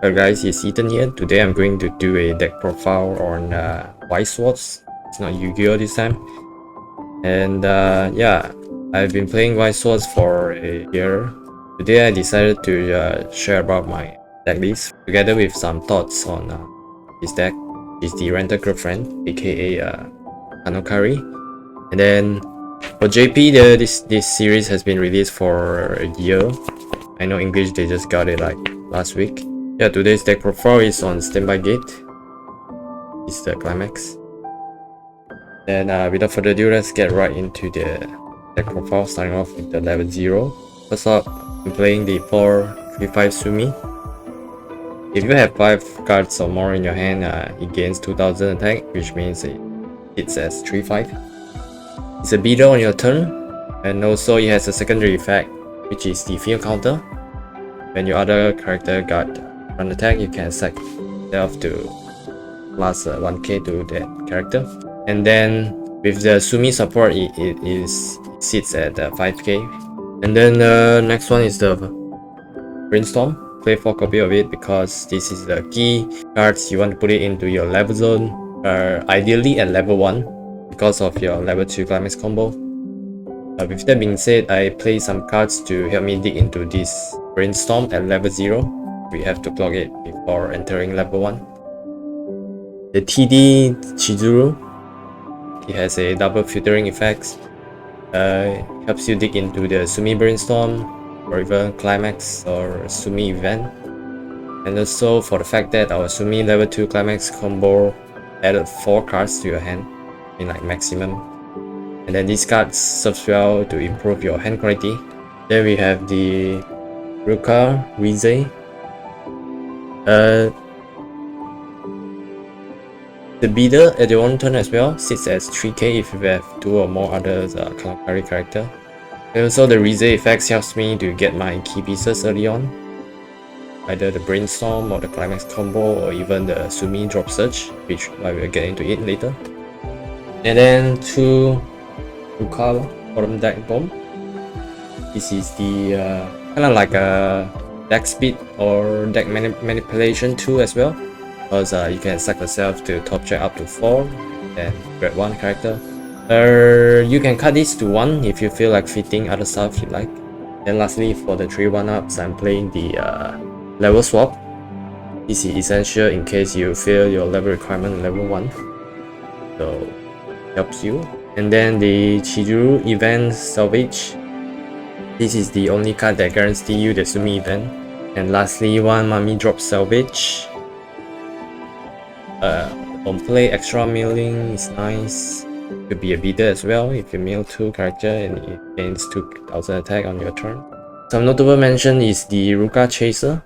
Hello guys, it's Ethan here. Today I'm going to do a deck profile on Weiss Schwarz. It's not Yu-Gi-Oh this time. And yeah, I've been playing Weiss Schwarz for a year. Today I decided to share about my deck list together with some thoughts on this deck. It's the Rental Girlfriend, aka Kanokari. And then for JP, this series has been released for a year. I know English they just got it like last week. Yeah, today's deck profile is on Standby Gate. It's the climax. Then without further ado, let's get right into the deck profile, starting off with the level 0. First up, I'm playing the 4-3-5 Sumi. If you have 5 cards or more in your hand, it gains 2000 attack, which means it hits as 3-5. It's a beater on your turn, and also it has a secondary effect, which is the field counter. When your other character got run attack, you can sack yourself to plus 1k to that character. And then with the Sumi support, it sits at 5k. And then the next one is the Brainstorm. Play 4 copy of it because this is the key cards you want to put it into your level zone, ideally at level 1 because of your level 2 climax combo. With that being said, I play some cards to help me dig into this Brainstorm at level 0. We have to clock it before entering level 1. The TD Chizuru, it has a double filtering effect. Helps you dig into the Sumi Brainstorm or even Climax or Sumi event. And also for the fact that our Sumi level 2 Climax combo added 4 cards to your hand in like maximum. And then these cards serves well to improve your hand quality. Then we have the Ruka Rize. The bidder at your own turn as well sits as 3k if you have 2 or more other Kanokari character. And also the Rize effects helps me to get my key pieces early on, either the Brainstorm or the Climax combo or even the Sumi Drop Search, which I will get into it later. And then 2 Ruka bottom deck bomb. This is the kind of like a deck speed or deck manipulation tool as well, because you can sack yourself to top check up to 4 and grab 1 character. You can cut this to 1 if you feel like fitting other stuff you like. And lastly, for the 3 1-ups, I'm playing the level swap. This is essential in case you fail your level requirement level 1, so helps you. And then the Chizuru event salvage. This is the only card that guarantees you the Sumi event. And lastly, 1 Mami drop salvage. On play, extra milling is nice. Could be a beater as well if you mill 2 character and it gains 2000 attack on your turn. Some notable mention is the Ruka Chaser.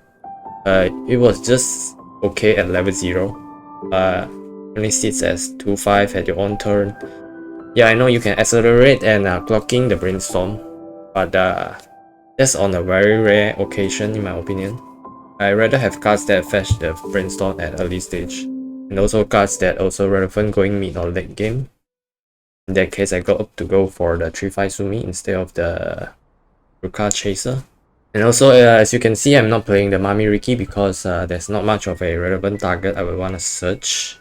It was just okay at level 0. Only sits as 2-5 at your own turn. Yeah, I know you can accelerate and clocking the Brainstorm, but that's on a very rare occasion in my opinion. I rather have cards that fetch the Brainstorm at early stage, and also cards that also relevant going mid or late game. In that case, I got to go for the 3-5 Sumi instead of the Ruka Chaser. And also, as you can see, I'm not playing the Mami Riki because there's not much of a relevant target I would want to search.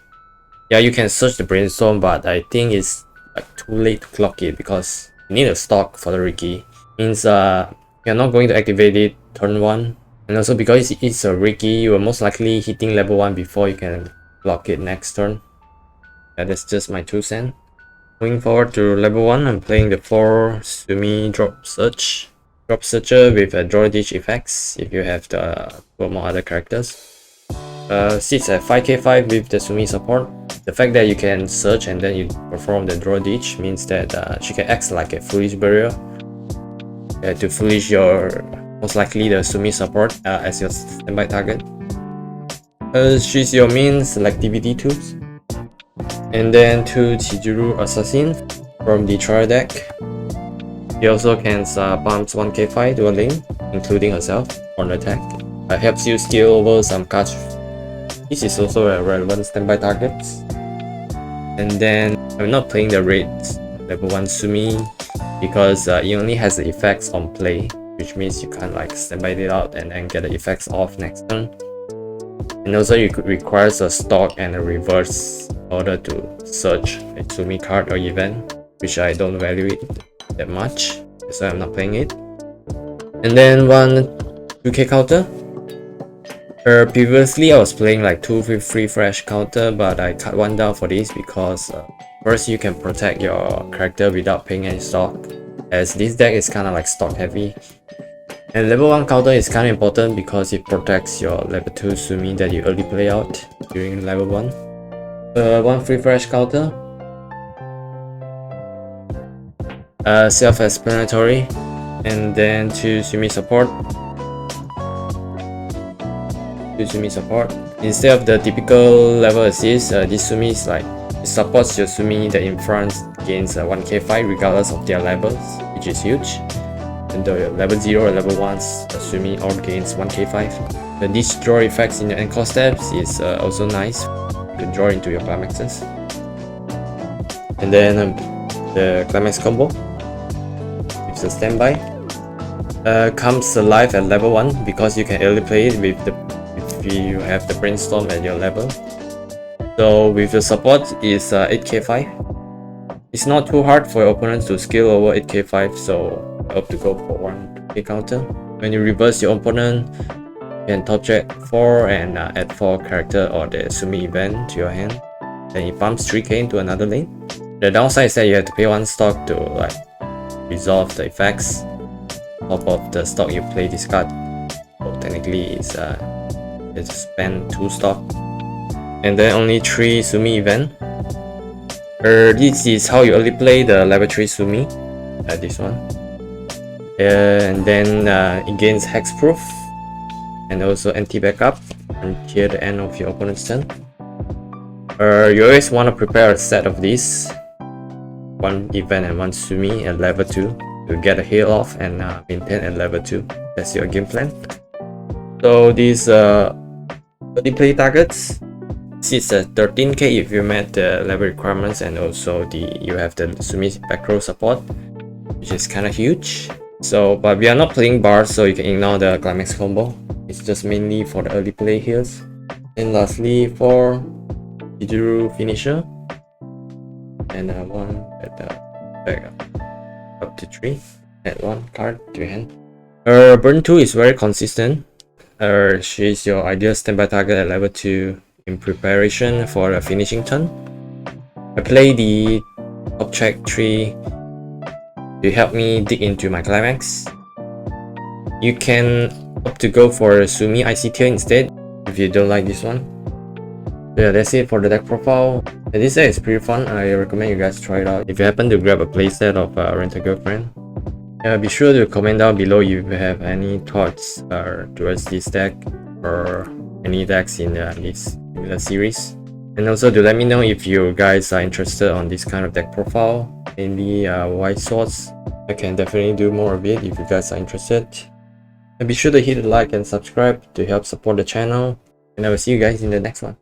Yeah, you can search the Brainstorm, but I think it's like too late to clock it because you need a stock for the Riki. Means you're not going to activate it turn 1. And also because it's a Riki, you are most likely hitting level 1 before you can block it next turn. Yeah, that's just my 2 cents. Moving forward to level 1, I'm playing the 4 Sumi Drop Search. Drop Searcher with a Draw Ditch effects if you have the 2 or more other characters. Sits at 5k5 with the Sumi support. The fact that you can search and then you perform the Draw Ditch means that she can act like a Foolish Barrier to foolish your most likely the Sumi support as your standby target. She's your main selectivity tools. And then 2 Chizuru Assassin from the trial deck. He also can pump 1k5 to a lane, including herself, on attack. Helps you steal over some cards. This is also a relevant standby target. And then I'm not playing the red level 1 Sumi because it only has the effects on play, which means you can't like standby it out and then get the effects off next turn. And also it requires a stock and a reverse in order to search a Sumi card or event, which I don't value it that much, so I'm not playing it. And then one 2k counter. Previously I was playing like 2 free fresh counter, but I cut one down for this because first you can protect your character without paying any stock, as this deck is kind of like stock heavy. And level 1 counter is kind of important because it protects your level 2 Sumi that you early play out during level 1. One free fresh counter. Self-explanatory. And then 2 Sumi support. 2 Sumi support. Instead of the typical level assist, this Sumi is like, it supports your Sumi that in front gains 1k fight regardless of their levels, which is huge. And the level 0 or level 1's Sumi all gains 1k5. These draw effects in the encore steps is also nice. You can draw into your climaxes. And then the climax combo, it's a standby. Comes alive at level 1 because you can early play it with if you have the brainstorm at your level. So with the support is 8k5. It's not too hard for your opponents to skill over 8k5, so I hope to go for 1k counter. When you reverse your opponent, you can top check 4 and add 4 character or the Sumi event to your hand. Then it pumps 3k into another lane. The downside is that you have to pay 1 stock to like resolve the effects top of the stock you play discard. So technically it's spend 2 stock. And then only 3 Sumi event. This is how you early play the level 3 Sumi. This one. And then it gains hexproof and also anti-backup until the end of your opponent's turn. You always want to prepare a set of these, 1 event and 1 Sumi at level 2 to get a heal off and maintain at level 2. That's your game plan. So these early play targets, it's at 13k if you met the level requirements, and also you have the Sumi back row support, which is kind of huge. So, but we are not playing bars, so you can ignore the climax combo. It's just mainly for the early play heals. And lastly, for Hiduru finisher, and one at the back up to 3. Add 1 card to your hand. Burn 2 is very consistent. She's your ideal standby target at level 2 in preparation for a finishing turn. I play the top check 3 to help me dig into my climax. You can opt to go for a Sumi IC tier instead if you don't like this one. So yeah, that's it for the deck profile. And this deck is pretty fun. I recommend you guys try it out if you happen to grab a playset of Rent a Girlfriend. Be sure to comment down below if you have any thoughts towards this deck or any decks in this series. And also do let me know if you guys are interested on this kind of deck profile, mainly Weiss Schwarz. I can definitely do more of it if you guys are interested. And be sure to hit the like and subscribe to help support the channel. And I will see you guys in the next one.